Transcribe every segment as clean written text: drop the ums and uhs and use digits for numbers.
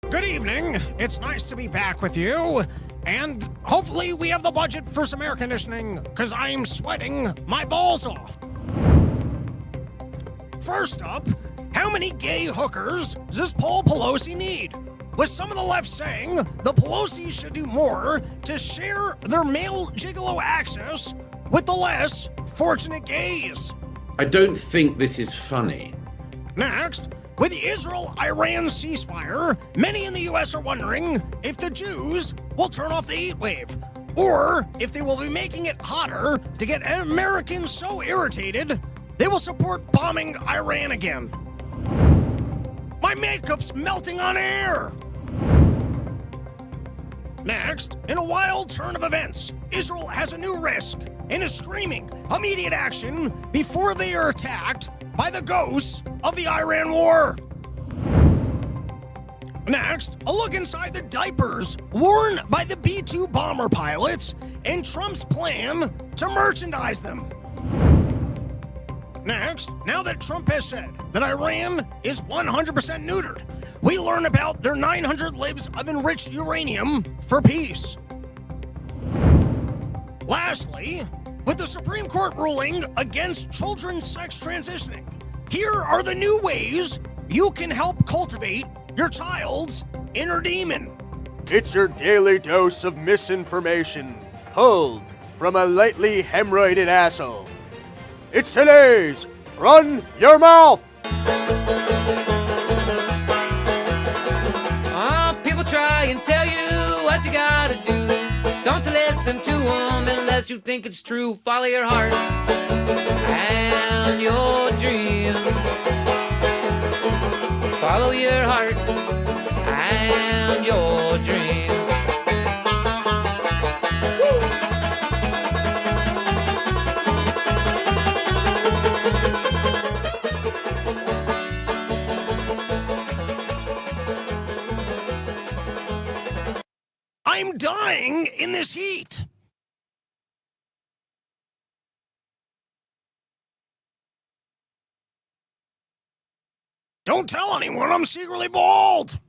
Good evening. It's nice to be back with you. And hopefully we have the budget for some air conditioning, because I'm sweating my balls off. First up, how many gay hookers does Paul Pelosi need? With some of the left saying the Pelosi's should do more to share their male gigolo access with the less fortunate gays. I don't think this is funny. Next, with the Israel-Iran ceasefire, many in the U.S. are wondering if the Jews will turn off the heat wave, or if they will be making it hotter to get Americans so irritated they will support bombing Iran again. My makeup's melting on air! Next, in a wild turn of events, Israel has a new risk and is screaming immediate action before they are attacked by the ghosts of the Iran war. Next, a look inside the diapers worn by the B-2 bomber pilots and Trump's plan to merchandise them. Next, now that Trump has said that Iran is 100% neutered, we learn about their 900 libs of enriched uranium for peace. Lastly, with the Supreme Court ruling against children's sex transitioning, here are the new ways you can help cultivate your child's inner demon. It's your daily dose of misinformation, pulled from a lightly hemorrhoided asshole. It's today's Run Your Mouth! People try and tell you what you gotta do. Don't you listen to them unless you think it's true. Follow your heart and your dreams. Follow your heart and your dreams. I'm dying in this heat. Don't tell anyone I'm secretly bald.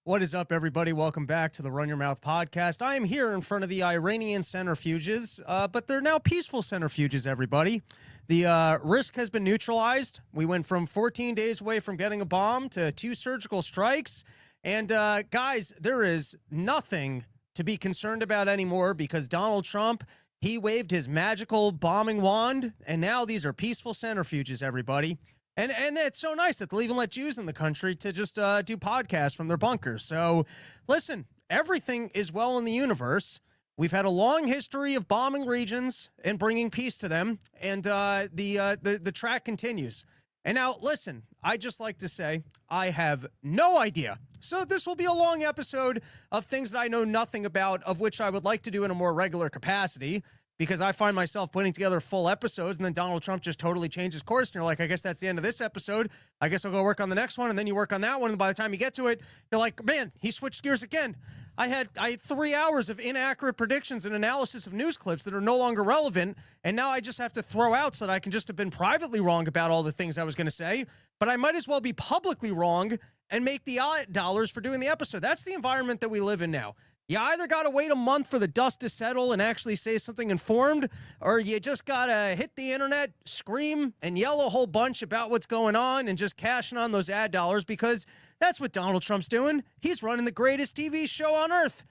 What is up, everybody? Welcome back to the Run Your Mouth podcast. I am here in front of the Iranian centrifuges, but they're now peaceful centrifuges, everybody. The risk has been neutralized. We went from 14 days away from getting a bomb to 2 surgical strikes. And guys, there is nothing to be concerned about anymore because Donald Trump, he waved his magical bombing wand, and now these are peaceful centrifuges, everybody. And it's so nice that they'll even let Jews in the country to just do podcasts from their bunkers. So, listen, everything is well in the universe. We've had a long history of bombing regions and bringing peace to them, and the track continues. And now, listen, I just like to say I have no idea. So this will be a long episode of things that I know nothing about, of which I would like to do in a more regular capacity, because I find myself putting together full episodes, and then Donald Trump just totally changes course, and you're like, I guess that's the end of this episode. I guess I'll go work on the next one, and then you work on that one, and by the time you get to it, you're like, man, he switched gears again. I had 3 hours of inaccurate predictions and analysis of news clips that are no longer relevant, and now I just have to throw out so that I can just have been privately wrong about all the things I was going to say, but I might as well be publicly wrong and make the dollars for doing the episode. That's the environment that we live in now. You either got to wait a month for the dust to settle and actually say something informed, or you just got to hit the internet, scream, and yell a whole bunch about what's going on and just cashing on those ad dollars, because that's what Donald Trump's doing. He's running the greatest TV show on earth.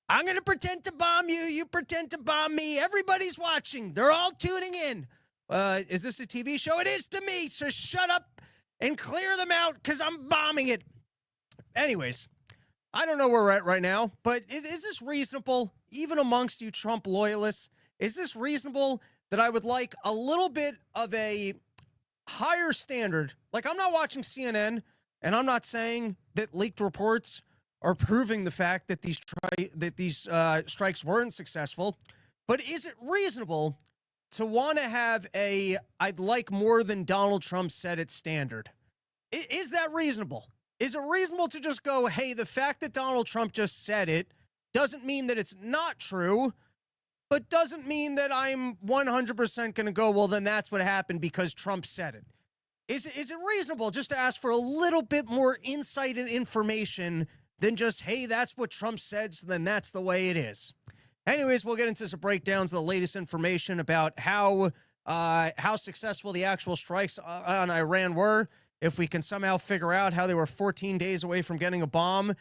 I'm going to pretend to bomb you. You pretend to bomb me. Everybody's watching. They're all tuning in. Is this a TV show? It is to me, so shut up and clear them out because I'm bombing it. Anyways, I don't know where we're at right now, but is this reasonable, even amongst you Trump loyalists? Is this reasonable that I would like a little bit of a higher standard? Like, I'm not watching CNN, and I'm not saying that leaked reports are proving the fact that these strikes weren't successful, but is it reasonable to want to have a I'd like more than Donald Trump said it standard? Is that reasonable? Is it reasonable to just go, hey, the fact that Donald Trump just said it doesn't mean that it's not true, but doesn't mean that I'm 100% going to go, well, then that's what happened because Trump said it. Is it reasonable just to ask for a little bit more insight and information than just, hey, that's what Trump said, so then that's the way it is? Anyways, we'll get into some breakdowns of the latest information about how successful the actual strikes on Iran were. If we can somehow figure out how they were 14 days away from getting a bomb,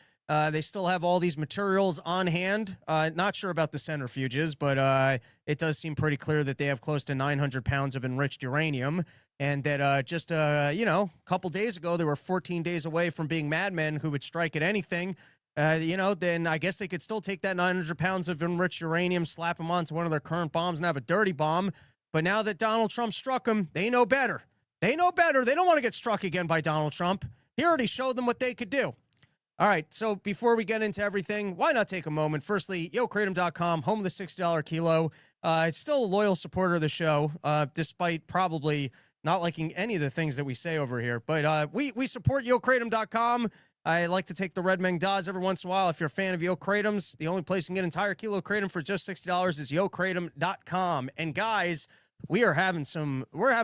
they still have all these materials on hand. Not sure about the centrifuges, but it does seem pretty clear that they have close to 900 pounds of enriched uranium, and that just a couple days ago, they were 14 days away from being madmen who would strike at anything. Then I guess they could still take that 900 pounds of enriched uranium, slap them onto one of their current bombs, and have a dirty bomb. But now that Donald Trump struck them, they know better. They know better. They don't want to get struck again by Donald Trump. He already showed them what they could do. All right, so before we get into everything, why not take a moment? Firstly, YoKratom.com, home of the $60 kilo. It's still a loyal supporter of the show, despite probably not liking any of the things that we say over here. But we support YoKratom.com. I like to take the Red Meng Dawes every once in a while. If you're a fan of Kratoms, the only place you can get an entire kilo of Kratom for just $60 is YoKratom.com. And guys, we're having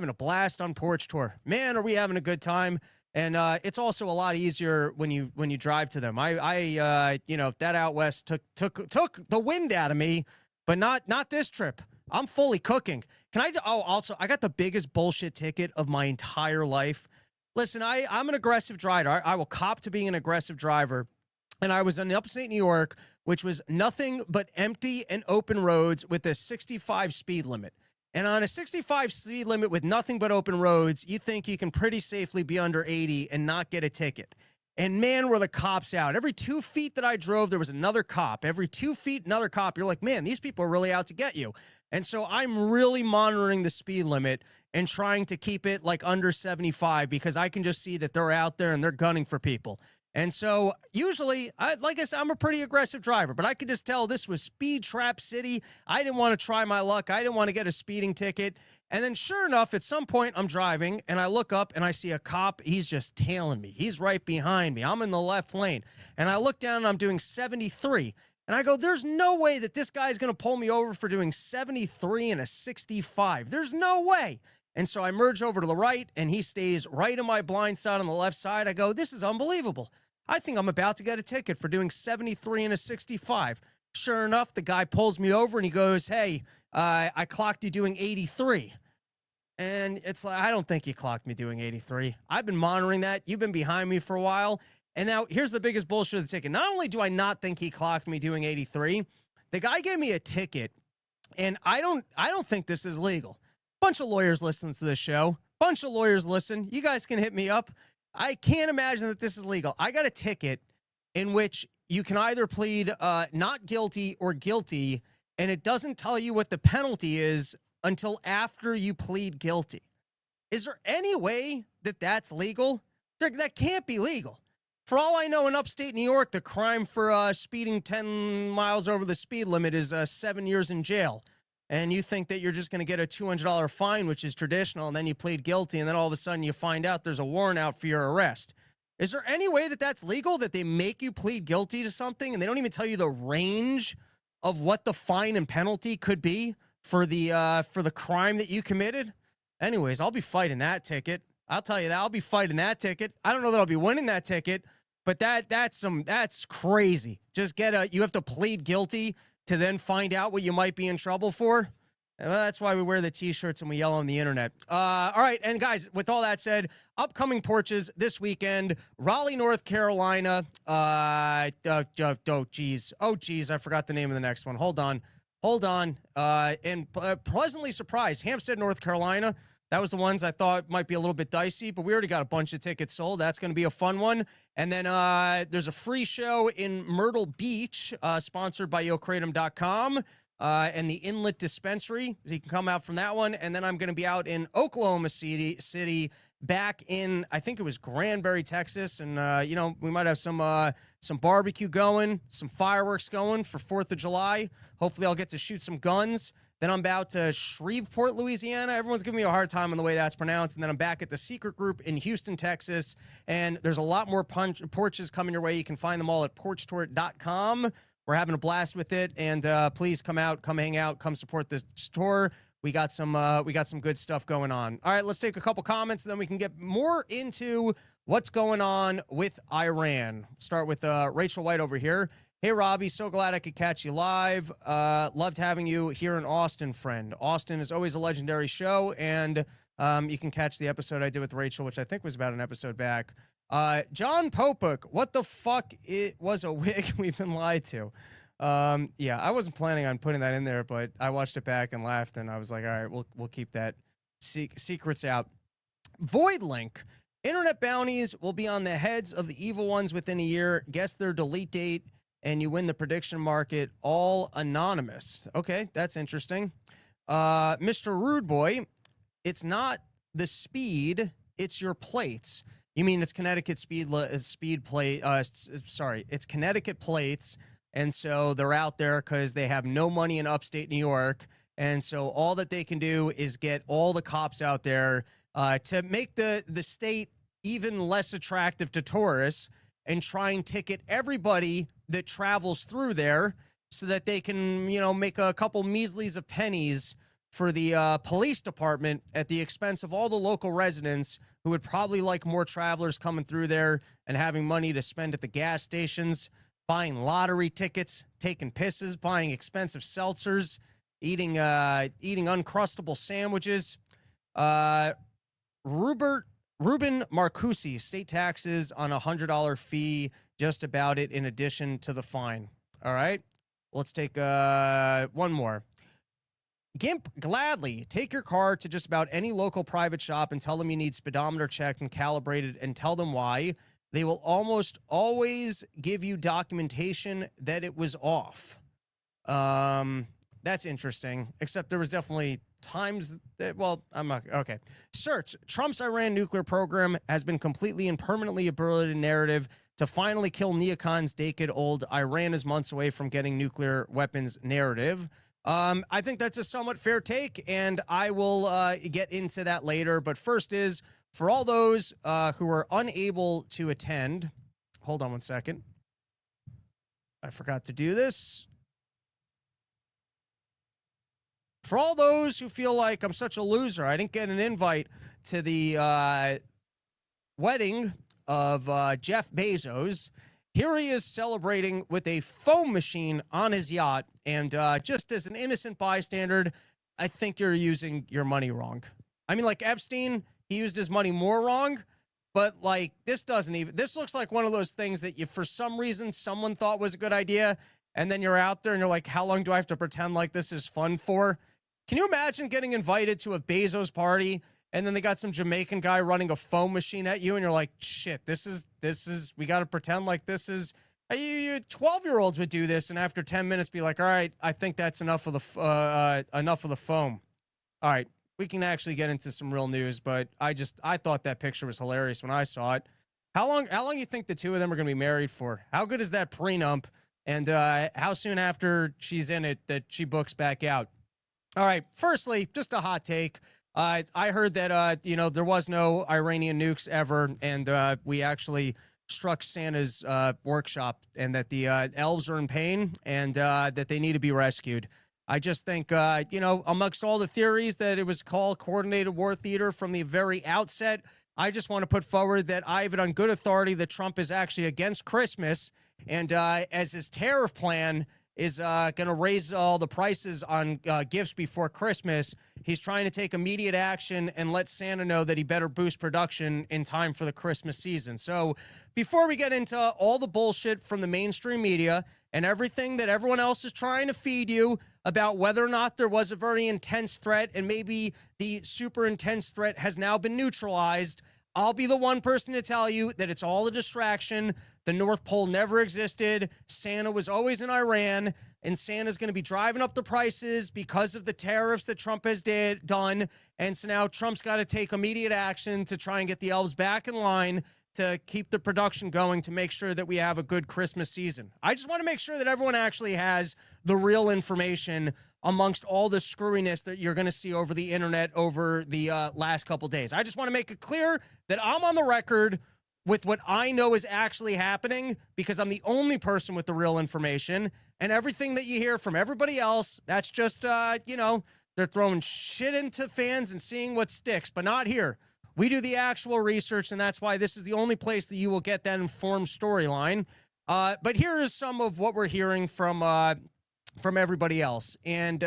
a blast on Porch Tour. Man, are we having a good time. And it's also a lot easier when you drive to them. That out west took the wind out of me, but not this trip. I'm fully cooking. Also, I got the biggest bullshit ticket of my entire life. Listen, I'm an aggressive driver. I will cop to being an aggressive driver. And I was in upstate New York, which was nothing but empty and open roads with a 65 speed limit. And on a 65 speed limit with nothing but open roads, you think you can pretty safely be under 80 and not get a ticket. And man, were the cops out. Every 2 feet that I drove, there was another cop. Every 2 feet, another cop. You're like, man, these people are really out to get you. And so I'm really monitoring the speed limit and trying to keep it like under 75 because I can just see that they're out there and they're gunning for people. And so usually, like I said, I'm a pretty aggressive driver, but I could just tell this was speed trap city. I didn't want to try my luck. I didn't want to get a speeding ticket. And then sure enough, at some point I'm driving and I look up and I see a cop. He's just tailing me. He's right behind me. I'm in the left lane. And I look down and I'm doing 73. And I go, there's no way that this guy's going to pull me over for doing 73 and a 65. There's no way. And so I merge over to the right, and he stays right in my blind side on the left side. I go, this is unbelievable. I think I'm about to get a ticket for doing 73 and a 65. Sure enough, the guy pulls me over, and he goes, hey, I clocked you doing 83. And it's like, I don't think you clocked me doing 83. I've been monitoring that. You've been behind me for a while. And now here's the biggest bullshit of the ticket. Not only do I not think he clocked me doing 83, the guy gave me a ticket, and I don't think this is legal. Bunch of lawyers listen to this show. Bunch of lawyers listen. You guys can hit me up. I can't imagine that this is legal. I got a ticket in which you can either plead not guilty or guilty, and it doesn't tell you what the penalty is until after you plead guilty. Is there any way that that's legal? That can't be legal. For all I know, in upstate New York, the crime for speeding 10 miles over the speed limit is 7 years in jail. And you think that you're just going to get a $200 fine, which is traditional, and then you plead guilty, and then all of a sudden you find out there's a warrant out for your arrest. Is there any way that that's legal, that they make you plead guilty to something, and they don't even tell you the range of what the fine and penalty could be for the crime that you committed? Anyways, I'll be fighting that ticket. I'll tell you that. I'll be fighting that ticket. I don't know that I'll be winning that ticket, but that's crazy. Just you have to plead guilty to then find out what you might be in trouble for. Well, that's why we wear the t-shirts and we yell on the internet. All right, and guys, with all that said, upcoming porches this weekend, Raleigh, North Carolina. Geez, I forgot the name of the next one. Hold on. And pleasantly surprised, Hampstead, North Carolina. That was the ones I thought might be a little bit dicey, but we already got a bunch of tickets sold. That's going to be a fun one. And then there's a free show in Myrtle Beach, sponsored by YoKratom.com and the Inlet Dispensary. So you can come out from that one. And then I'm going to be out in Oklahoma City back in, I think it was Granbury, Texas. And, we might have some barbecue going, some fireworks going for 4th of July. Hopefully I'll get to shoot some guns. Then I'm about to Shreveport, Louisiana. Everyone's giving me a hard time on the way that's pronounced. And then I'm back at the Secret Group in Houston, Texas. And there's a lot more porches coming your way. You can find them all at porchtour.com We're having a blast with it, and please come out, come hang out, come support the store. We got some good stuff going on. All right, let's take a couple comments, and then we can get more into what's going on with Iran. Start with Rachel White over here. Hey, Robbie, so glad I could catch you live. Loved having you here in Austin, friend. Austin is always a legendary show, and you can catch the episode I did with Rachel, which I think was about an episode back. John Popuk, what the fuck? It was a wig. We've been lied to. Yeah, I wasn't planning on putting that in there, but I watched it back and laughed, and I was like, all right, we'll keep that secrets out. Void Link. Internet bounties will be on the heads of the evil ones within a year. Guess their delete date, and you win the prediction market. All anonymous. Okay, that's interesting. Mr. Rude Boy, it's not the speed, it's your plates. You mean it's Connecticut speed plate? Sorry, it's Connecticut plates, and so they're out there because they have no money in upstate New York, and so all that they can do is get all the cops out there to make the state even less attractive to tourists, and try and ticket everybody that travels through there, so that they can, make a couple measlies of pennies for the police department at the expense of all the local residents who would probably like more travelers coming through there and having money to spend at the gas stations, buying lottery tickets, taking pisses, buying expensive seltzers, eating uncrustable sandwiches. Ruben Marcusi, state taxes on $100 fee, just about it in addition to the fine. All right, let's take one more. Gimp, gladly take your car to just about any local private shop and tell them you need speedometer checked and calibrated, and tell them why. They will almost always give you documentation that it was off. That's interesting, except there was definitely times that, well, I'm not, okay. Search, Trump's Iran nuclear program has been completely and permanently aborted narrative to finally kill neocons decade-old. Iran is months away from getting nuclear weapons narrative. I think that's a somewhat fair take, and I will get into that later. But first is, for all those who are unable to attend, hold on one second. I forgot to do this. For all those who feel like I'm such a loser, I didn't get an invite to the wedding of Jeff Bezos. Here he is celebrating with a foam machine on his yacht. And just as an innocent bystander, I think you're using your money wrong. I mean, like Epstein, he used his money more wrong. But like, this looks like one of those things that for some reason, someone thought was a good idea. And then you're out there and you're like, how long do I have to pretend like this is fun for? Can you imagine getting invited to a Bezos party, and then they got some Jamaican guy running a foam machine at you, and you're like, shit, this is, we got to pretend like this is, you 12-year-olds would do this, and after 10 minutes be like, all right, I think that's enough of the foam. All right, we can actually get into some real news, but I thought that picture was hilarious when I saw it. How long you think the two of them are going to be married for? How good is that prenup? And how soon after she's in it that she books back out? All right, firstly, just a hot take. I heard that, there was no Iranian nukes ever, and we actually struck Santa's workshop, and that the elves are in pain, and that they need to be rescued. I just think, amongst all the theories that it was called coordinated war theater from the very outset, I just want to put forward that I have it on good authority that Trump is actually against Christmas, and as his tariff plan is going to raise all the prices on gifts before Christmas, he's trying to take immediate action and let Santa know that he better boost production in time for the Christmas season. So before we get into all the bullshit from the mainstream media and everything that everyone else is trying to feed you about whether or not there was a very intense threat and maybe the super intense threat has now been neutralized, I'll be the one person to tell you that it's all a distraction. The North Pole never existed. Santa was always in Iran, and Santa's going to be driving up the prices because of the tariffs that Trump has done. And so now Trump's got to take immediate action to try and get the elves back in line to keep the production going to make sure that we have a good Christmas season. I just want to make sure that everyone actually has the real information amongst all the screwiness that you're going to see over the internet over the last couple days. I just want to make it clear that I'm on the record with what I know is actually happening, because I'm the only person with the real information, and everything that you hear from everybody else, that's just, they're throwing shit into fans and seeing what sticks, but not here. We do the actual research, and that's why this is the only place that you will get that informed storyline. But here is some of what we're hearing from everybody else. And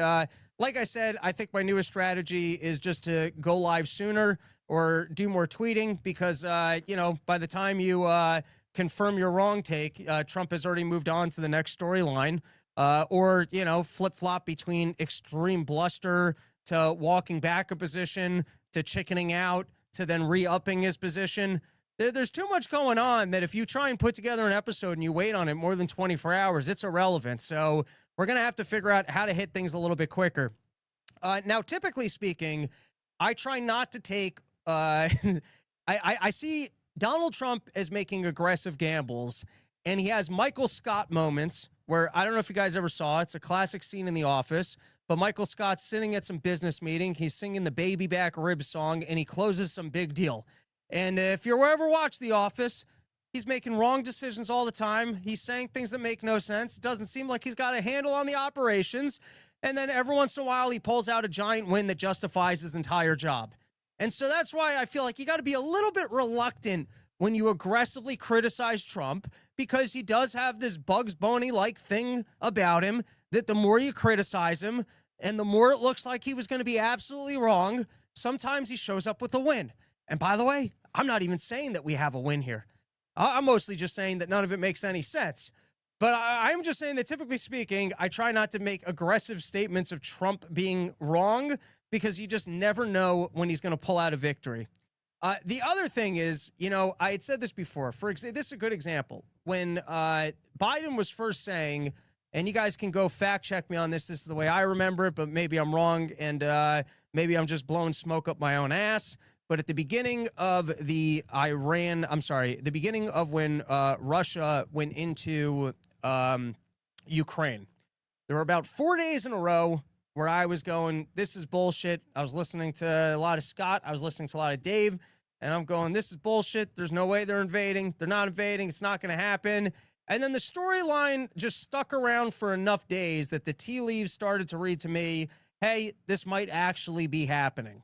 like I said, I think my newest strategy is just to go live sooner or do more tweeting, because, by the time you confirm your wrong take, Trump has already moved on to the next storyline. Or, flip-flop between extreme bluster to walking back a position to chickening out to then re-upping his position. There's too much going on that if you try and put together an episode and you wait on it more than 24 hours, it's irrelevant. So we're going to have to figure out how to hit things a little bit quicker. Now, typically speaking, I try not to take... I see Donald Trump as making aggressive gambles, and he has Michael Scott moments where, I don't know if you guys ever saw it. It's a classic scene in The Office, but Michael Scott's sitting at some business meeting. He's singing the Baby Back Ribs song, and he closes some big deal. And if you ever watched The Office, he's making wrong decisions all the time. He's saying things that make no sense. It doesn't seem like he's got a handle on the operations. And then every once in a while, he pulls out a giant win that justifies his entire job. And so that's why I feel like you got to be a little bit reluctant when you aggressively criticize Trump, because he does have this Bugs Bunny-like thing about him that the more you criticize him and the more it looks like he was going to be absolutely wrong, sometimes he shows up with a win. And by the way, I'm not even saying that we have a win here. I'm mostly just saying that none of it makes any sense. But I'm just saying that, typically speaking, I try not to make aggressive statements of Trump being wrong, because you just never know when he's going to pull out a victory. The other thing is, I had said this before. This is a good example. When Biden was first saying, and you guys can go fact check me on this. This is the way I remember it, but maybe I'm wrong, and maybe I'm just blowing smoke up my own ass. But at the beginning of the beginning of when Russia went into Ukraine, there were about 4 days in a row where I was going, this is bullshit. I was listening to a lot of Scott. I was listening to a lot of Dave. And I'm going, this is bullshit. There's no way they're invading. They're not invading. It's not going to happen. And then the storyline just stuck around for enough days that the tea leaves started to read to me, hey, this might actually be happening.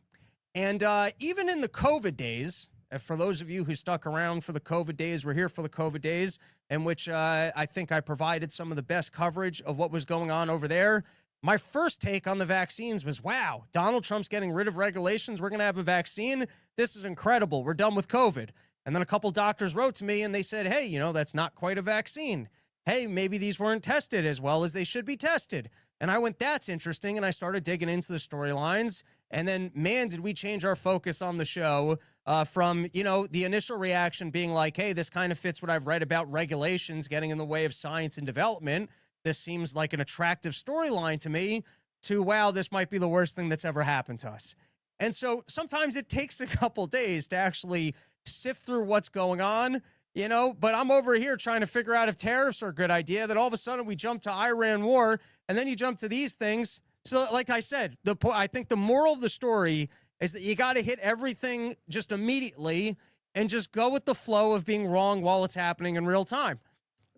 And even in the COVID days, for those of you who stuck around for the COVID days, we're here for the COVID days, in which I think I provided some of the best coverage of what was going on over there. My first take on the vaccines was, wow, Donald Trump's getting rid of regulations. We're going to have a vaccine. This is incredible. We're done with COVID. And then a couple doctors wrote to me and they said, hey, that's not quite a vaccine. Hey, maybe these weren't tested as well as they should be tested. And I went, that's interesting. And I started digging into the storylines. And then, man, did we change our focus on the show from, the initial reaction being like, hey, this kind of fits what I've read about regulations getting in the way of science and development. This seems like an attractive storyline to me, to, wow, this might be the worst thing that's ever happened to us. And so sometimes it takes a couple days to actually sift through what's going on, but I'm over here trying to figure out if tariffs are a good idea, that all of a sudden we jump to Iran war, and then you jump to these things. So like I said, I think the moral of the story is that you got to hit everything just immediately and just go with the flow of being wrong while it's happening in real time.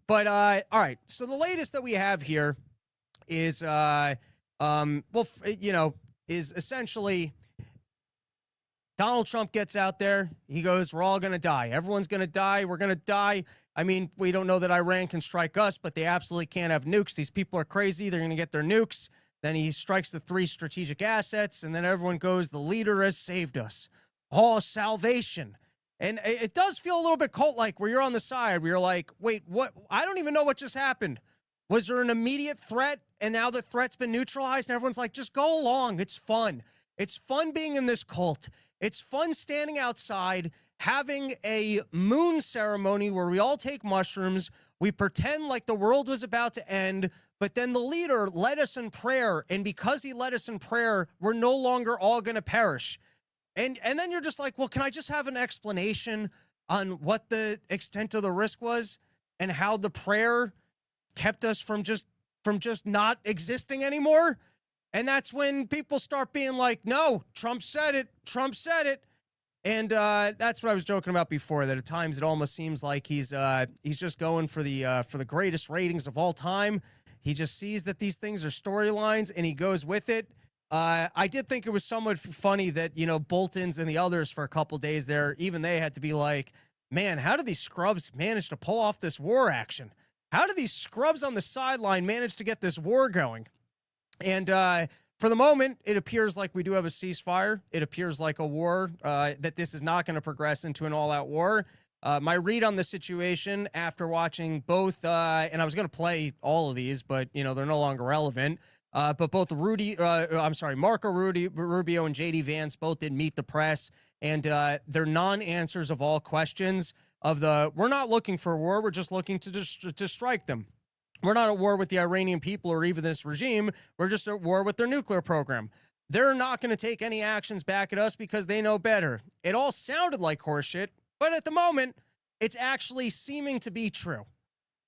But, all right, so the latest that we have here is, is essentially Donald Trump gets out there. He goes, we're all going to die. Everyone's going to die. We're going to die. I mean, we don't know that Iran can strike us, but they absolutely can't have nukes. These people are crazy. They're going to get their nukes. Then he strikes the 3 strategic assets, and then everyone goes, the leader has saved us. Oh, salvation. And it does feel a little bit cult-like, where you're on the side, where you're like, wait, what? I don't even know what just happened. Was there an immediate threat, and now the threat's been neutralized, and everyone's like, just go along. It's fun. It's fun being in this cult. It's fun standing outside, having a moon ceremony where we all take mushrooms. We pretend like the world was about to end, but then the leader led us in prayer, and because he led us in prayer, we're no longer all going to perish. And then you're just like, well, can I just have an explanation on what the extent of the risk was and how the prayer kept us from just not existing anymore? And that's when people start being like, no, Trump said it. Trump said it. And that's what I was joking about before. That at times it almost seems like he's just going for the greatest ratings of all time. He just sees that these things are storylines and he goes with it. I did think it was somewhat funny that Bolton's and the others for a couple days there, even they had to be like, man, how do these scrubs manage to pull off this war action? How do these scrubs on the sideline manage to get this war going? And for the moment, it appears like we do have a ceasefire. It appears like a war, that this is not going to progress into an all-out war. My read on the situation after watching both, and I was going to play all of these, but, they're no longer relevant. But both Marco Rubio and JD Vance both did meet the press, and their non-answers of all questions of we're not looking for a war, we're just looking to strike them. We're not at war with the Iranian people or even this regime. We're just at war with their nuclear program. They're not going to take any actions back at us because they know better. It all sounded like horseshit, but at the moment, it's actually seeming to be true.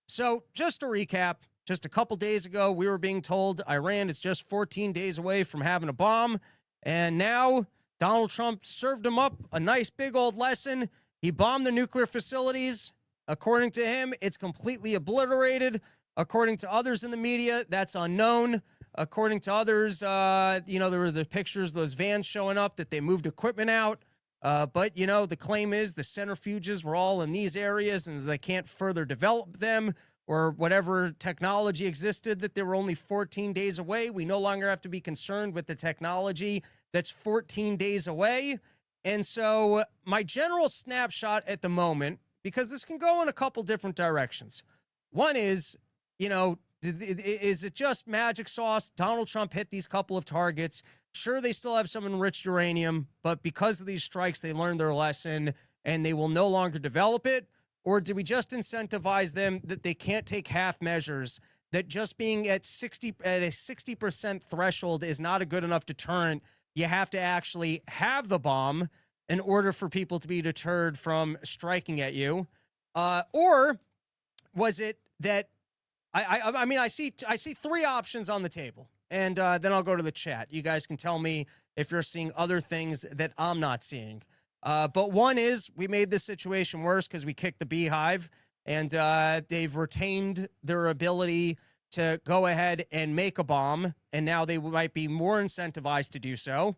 So just to recap, just a couple days ago, we were being told Iran is just 14 days away from having a bomb. And now Donald Trump served him up a nice big old lesson. He bombed the nuclear facilities. According to him, it's completely obliterated. According to others in the media, that's unknown. According to others, there were the pictures, those vans showing up that they moved equipment out. But, the claim is the centrifuges were all in these areas and they can't further develop them or whatever technology existed, that they were only 14 days away. We no longer have to be concerned with the technology that's 14 days away. And so my general snapshot at the moment, because this can go in a couple different directions. One is, is it just magic sauce? Donald Trump hit these couple of targets. Sure, they still have some enriched uranium, but because of these strikes, they learned their lesson and they will no longer develop it. Or do we just incentivize them that they can't take half measures, that just being at a 60% threshold is not a good enough deterrent? You have to actually have the bomb in order for people to be deterred from striking at you. Or was it that I see three options on the table, and then I'll go to the chat. You guys can tell me if you're seeing other things that I'm not seeing. But one is we made this situation worse because we kicked the beehive, and they've retained their ability to go ahead and make a bomb, and now they might be more incentivized to do so.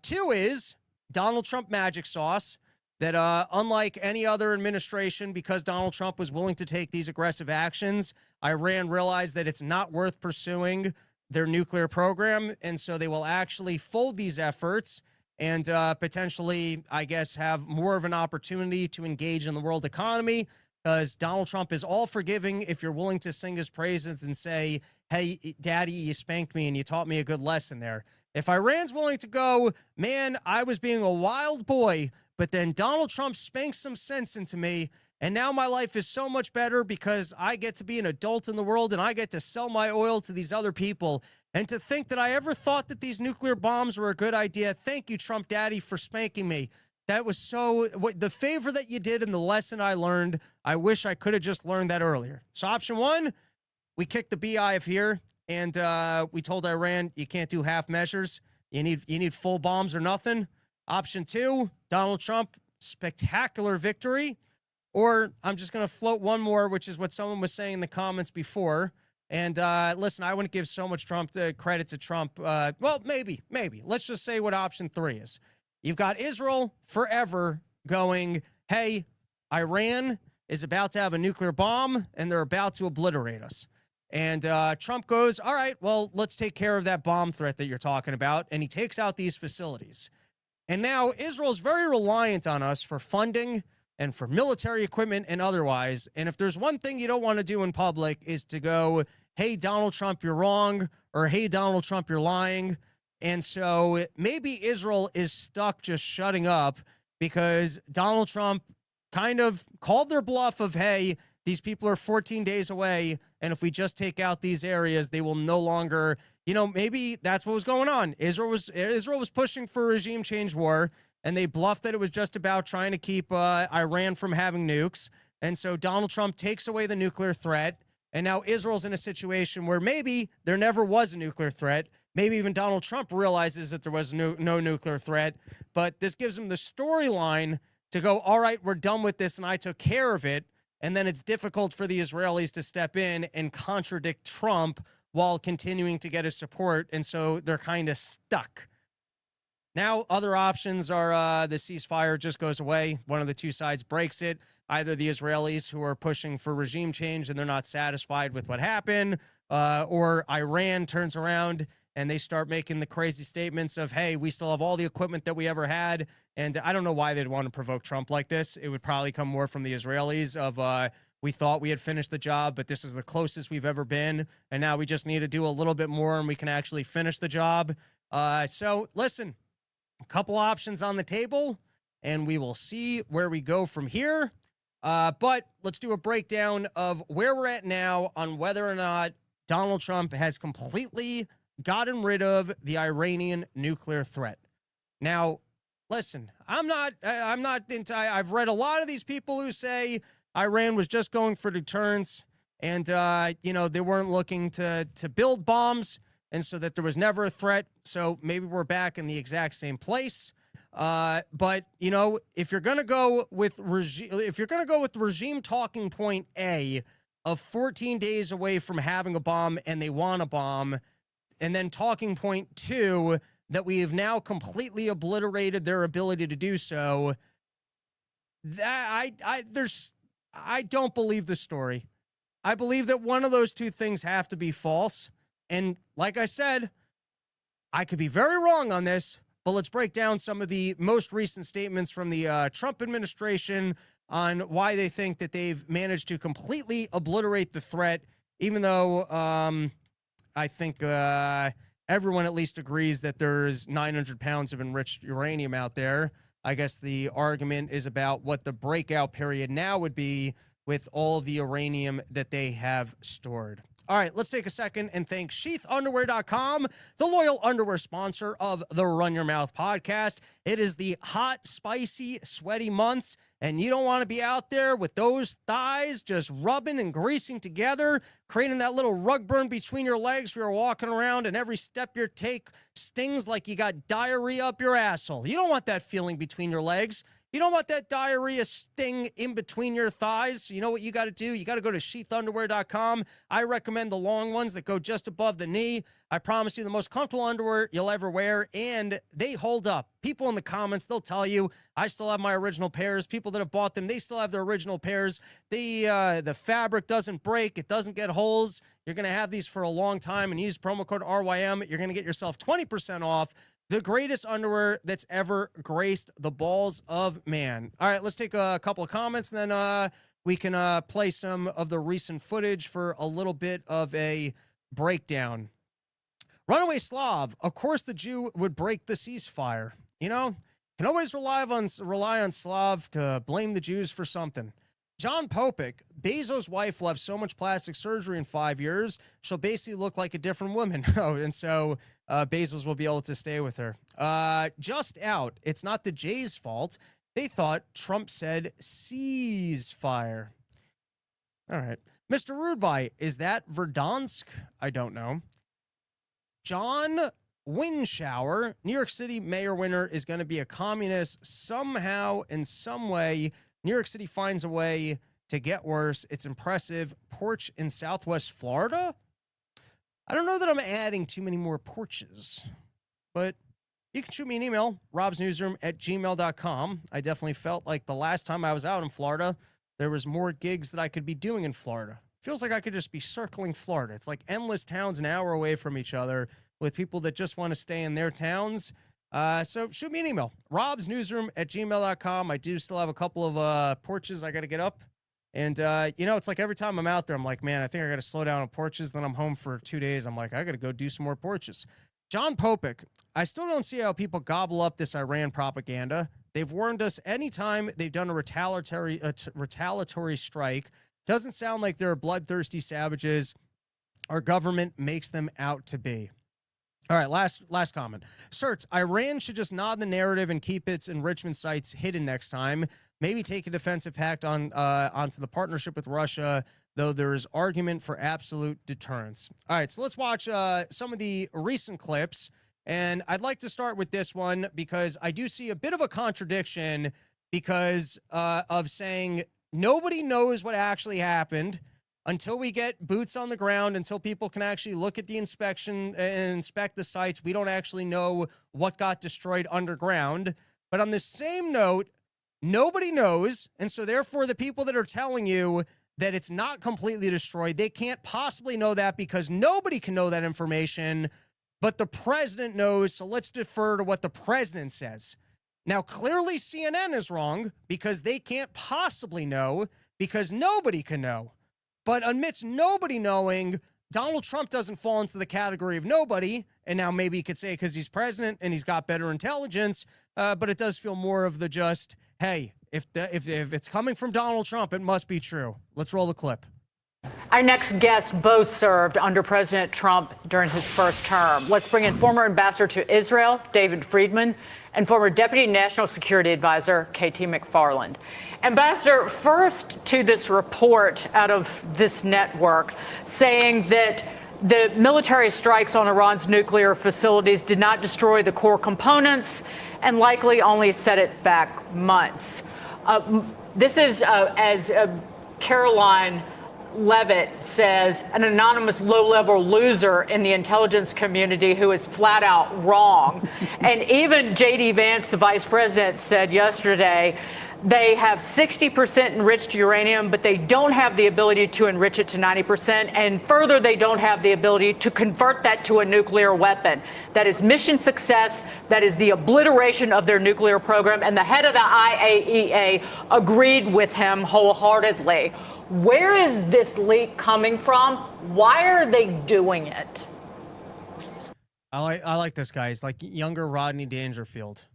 Two is Donald Trump magic sauce. That unlike any other administration, because Donald Trump was willing to take these aggressive actions, Iran realized that it's not worth pursuing their nuclear program, and so they will actually fold these efforts and potentially, I guess, have more of an opportunity to engage in the world economy, because Donald Trump is all forgiving if you're willing to sing his praises and say, hey, daddy, you spanked me and you taught me a good lesson there. If Iran's willing to go, man, I was being a wild boy, but then Donald Trump spanked some sense into me, and now my life is so much better because I get to be an adult in the world and I get to sell my oil to these other people. And to think that I ever thought that these nuclear bombs were a good idea. Thank you, Trump daddy, for spanking me. That was the favor that you did and the lesson I learned. I wish I could have just learned that earlier. So option one, we kicked the beehive here, and we told Iran, you can't do half measures. You need full bombs or nothing. Option two, Donald Trump, spectacular victory. Or I'm just going to float one more, which is what someone was saying in the comments before. And listen, I wouldn't give so much credit to Trump. Well, maybe. Let's just say what option three is. You've got Israel forever going, hey, Iran is about to have a nuclear bomb and they're about to obliterate us. And Trump goes, all right, well, let's take care of that bomb threat that you're talking about. And he takes out these facilities. And now Israel's very reliant on us for funding and for military equipment and otherwise. And if there's one thing you don't want to do in public is to go, hey, Donald Trump, you're wrong, or hey, Donald Trump, you're lying. And so maybe Israel is stuck just shutting up because Donald Trump kind of called their bluff of, hey, these people are 14 days away, and if we just take out these areas, they will no longer, maybe that's what was going on. Israel was pushing for a regime change war, and they bluffed that it was just about trying to keep Iran from having nukes. And so Donald Trump takes away the nuclear threat, and now Israel's in a situation where maybe there never was a nuclear threat. Maybe even Donald Trump realizes that there was no nuclear threat, but this gives him the storyline to go, all right, we're done with this and I took care of it. And then it's difficult for the Israelis to step in and contradict Trump while continuing to get his support. And so they're kind of stuck. Now, other options are the ceasefire just goes away. One of the two sides breaks it. Either the Israelis, who are pushing for regime change and they're not satisfied with what happened, or Iran turns around and they start making the crazy statements of, hey, we still have all the equipment that we ever had. And I don't know why they'd want to provoke Trump like this. It would probably come more from the Israelis of, we thought we had finished the job, but this is the closest we've ever been. And now we just need to do a little bit more and we can actually finish the job. So listen, a couple options on the table, and we will see where we go from here. But let's do a breakdown of where we're at now on whether or not Donald Trump has completely gotten rid of the Iranian nuclear threat. Now, listen, I've read a lot of these people who say Iran was just going for deterrence and, they weren't looking to build bombs and so that there was never a threat. So maybe we're back in the exact same place. But if you're going to go with regime talking point A of 14 days away from having a bomb and they want a bomb, and then talking point 2 that we have now completely obliterated their ability to do so, that I don't believe the story. I believe that one of those two things have to be false. And like I said, I could be very wrong on this, but let's break down some of the most recent statements from the Trump administration on why they think that they've managed to completely obliterate the threat, even though I think everyone at least agrees that there's 900 pounds of enriched uranium out there. I guess the argument is about what the breakout period now would be with all of the uranium that they have stored. All right, let's take a second and thank sheathunderwear.com, the loyal underwear sponsor of the Run Your Mouth podcast. It is the hot, spicy, sweaty months, and you don't want to be out there with those thighs just rubbing and greasing together, creating that little rug burn between your legs where you're walking around and every step you take stings like you got diarrhea up your asshole. You don't want that feeling between your legs. You don't want that diarrhea sting in between your thighs. You know what you got to do? You got to go to sheathunderwear.com. I recommend the long ones that go just above the knee. I promise you the most comfortable underwear you'll ever wear, and they hold up. People in the comments, they'll tell you, I still have my original pairs. People that have bought them, they still have their original pairs. The fabric doesn't break. It doesn't get holes. You're going to have these for a long time, and use promo code RYM. You're going to get yourself 20% off. The greatest underwear that's ever graced the balls of man. All right, let's take a couple of comments, and then we can play some of the recent footage for a little bit of a breakdown. Runaway Slav, of course the Jew would break the ceasefire. Can always rely on Slav to blame the Jews for something. John Popick, Bezos' wife will have so much plastic surgery in 5 years, she'll basically look like a different woman. And so Bezos will be able to stay with her. Just out, it's not the Jays' fault. They thought Trump said ceasefire. All right. Mr. Rudeby, is that Verdansk? I don't know. John Winshower, New York City mayor winner is going to be a communist somehow, in some way. New York City finds a way to get worse. It's impressive. Porch in Southwest Florida? I don't know that I'm adding too many more porches, but you can shoot me an email, robsnewsroom@gmail.com. I definitely felt like the last time I was out in Florida, there was more gigs that I could be doing in Florida. Feels like I could just be circling Florida. It's like endless towns an hour away from each other with people that just want to stay in their towns. So shoot me an email, robsnewsroom@gmail.com. I do still have a couple of porches I got to get up. And, it's like every time I'm out there, I'm like, man, I think I got to slow down on porches. Then I'm home for 2 days. I'm like, I got to go do some more porches. John Popick, I still don't see how people gobble up this Iran propaganda. They've warned us anytime they've done a retaliatory strike. Doesn't sound like they're bloodthirsty savages our government makes them out to be. All right, last comment. Certs, Iran should just nod the narrative and keep its enrichment sites hidden next time. Maybe take a defensive pact onto the partnership with Russia, though there is argument for absolute deterrence. All right, so let's watch some of the recent clips. And I'd like to start with this one because I do see a bit of a contradiction because of saying nobody knows what actually happened until we get boots on the ground, until people can actually look at the inspection and inspect the sites. We don't actually know what got destroyed underground. But on the same note, nobody knows. And so therefore, the people that are telling you that it's not completely destroyed, they can't possibly know that because nobody can know that information. But the president knows, so let's defer to what the president says. Now, clearly CNN is wrong because they can't possibly know because nobody can know. But amidst nobody knowing, Donald Trump doesn't fall into the category of nobody. And now maybe you could say because he's president and he's got better intelligence, but it does feel more of the just, hey, if it's coming from Donald Trump, it must be true. Let's roll the clip. Our next guests both served under President Trump during his first term. Let's bring in former ambassador to Israel, David Friedman, and former Deputy National Security Advisor, KT McFarland. Ambassador, first to this report out of this network saying that the military strikes on Iran's nuclear facilities did not destroy the core components and likely only set it back months. This is, as Caroline Levitt says, an anonymous low-level loser in the intelligence community who is flat out wrong. And even J.D. Vance, the vice president, said yesterday they have 60% enriched uranium, but they don't have the ability to enrich it to 90%. And further, they don't have the ability to convert that to a nuclear weapon. That is mission success. That is the obliteration of their nuclear program. And the head of the IAEA agreed with him wholeheartedly. Where is this leak coming from? Why are they doing it? I like this guy. He's like younger Rodney Dangerfield.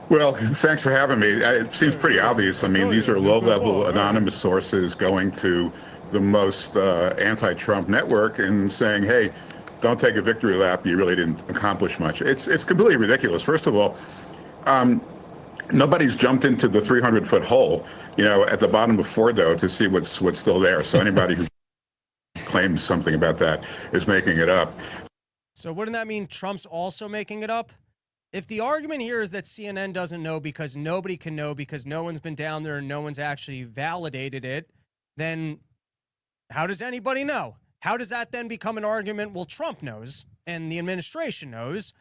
Well, thanks for having me. It seems pretty obvious. I mean, these are low-level anonymous sources going to the most anti-Trump network and saying, hey, don't take a victory lap. You really didn't accomplish much. It's completely ridiculous. First of all, nobody's jumped into the 300-foot hole, at the bottom of Fordo to see what's still there. So anybody who claims something about that is making it up. So wouldn't that mean Trump's also making it up? If the argument here is that CNN doesn't know because nobody can know because no one's been down there and no one's actually validated it, then how does anybody know? How does that then become an argument? Well, Trump knows and the administration knows,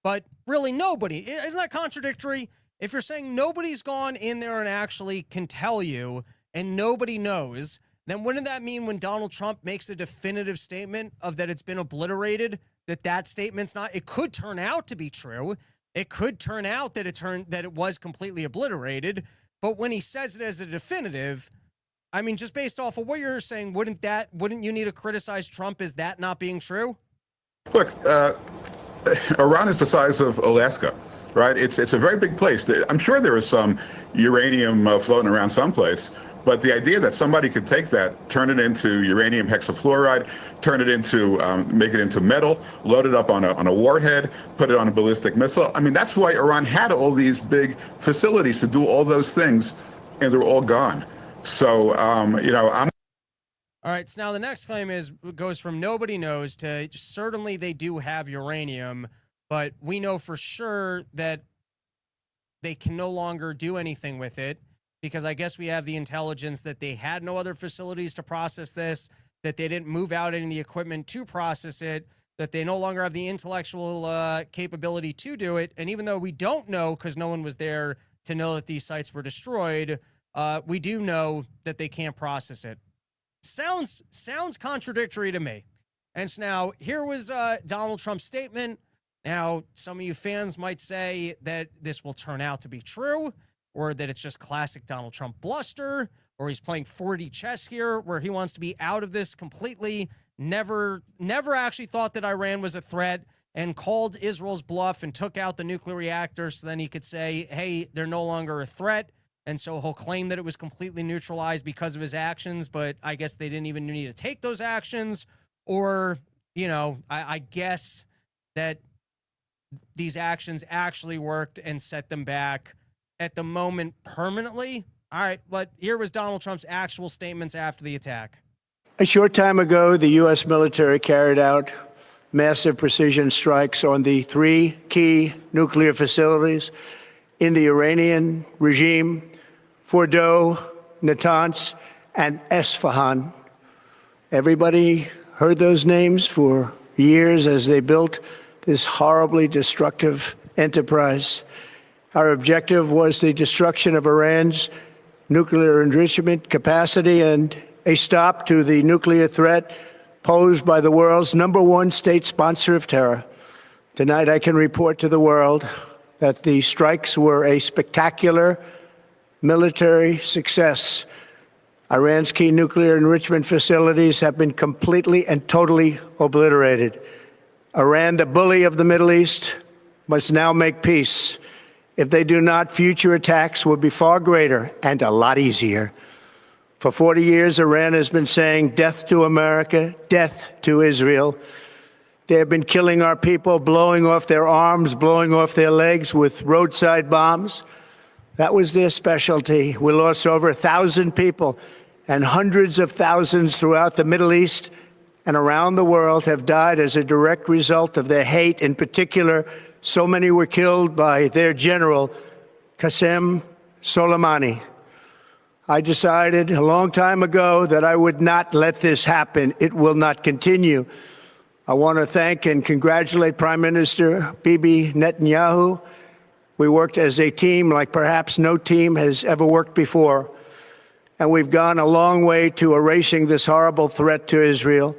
but really nobody. Isn't that contradictory? If you're saying nobody's gone in there and actually can tell you and nobody knows, then wouldn't that mean when Donald Trump makes a definitive statement of that it's been obliterated, that statement's not, it could turn out to be true. It could turn out that it was completely obliterated. But when he says it as a definitive, I mean, just based off of what you're saying, wouldn't you need to criticize Trump as that not being true? Look, Iran is the size of Alaska. Right, it's a very big place. I'm sure there is some uranium floating around someplace, but the idea that somebody could take that, turn it into uranium hexafluoride, turn it into, make it into metal, load it up on a warhead, put it on a ballistic missile. I mean, that's why Iran had all these big facilities to do all those things, and they're all gone. So, I'm. All right. So now the next claim goes from nobody knows to certainly they do have uranium. But we know for sure that they can no longer do anything with it because I guess we have the intelligence that they had no other facilities to process this, that they didn't move out any of the equipment to process it, that they no longer have the intellectual capability to do it. And even though we don't know because no one was there to know that these sites were destroyed, we do know that they can't process it. Sounds contradictory to me. And so now here was Donald Trump's statement. Now, some of you fans might say that this will turn out to be true, or that it's just classic Donald Trump bluster, or he's playing 4D chess here, where he wants to be out of this completely, never actually thought that Iran was a threat, and called Israel's bluff and took out the nuclear reactor so then he could say, hey, they're no longer a threat. And so he'll claim that it was completely neutralized because of his actions, but I guess they didn't even need to take those actions. Or, I guess that these actions actually worked and set them back at the moment permanently? All right, but here was Donald Trump's actual statements after the attack. A short time ago, the U.S. military carried out massive precision strikes on the 3 key nuclear facilities in the Iranian regime: Fordow, Natanz, and Esfahan. Everybody heard those names for years as they built this horribly destructive enterprise. Our objective was the destruction of Iran's nuclear enrichment capacity and a stop to the nuclear threat posed by the world's #1 state sponsor of terror. Tonight, I can report to the world that the strikes were a spectacular military success. Iran's key nuclear enrichment facilities have been completely and totally obliterated. Iran, the bully of the Middle East, must now make peace. If they do not, future attacks will be far greater and a lot easier. For 40 years, Iran has been saying death to America, death to Israel. They have been killing our people, blowing off their arms, blowing off their legs with roadside bombs. That was their specialty. We lost over 1,000 people, and hundreds of thousands throughout the Middle East and around the world have died as a direct result of their hate. In particular, so many were killed by their general, Qasem Soleimani. I decided a long time ago that I would not let this happen. It will not continue. I want to thank and congratulate Prime Minister Bibi Netanyahu. We worked as a team like perhaps no team has ever worked before. And we've gone a long way to erasing this horrible threat to Israel.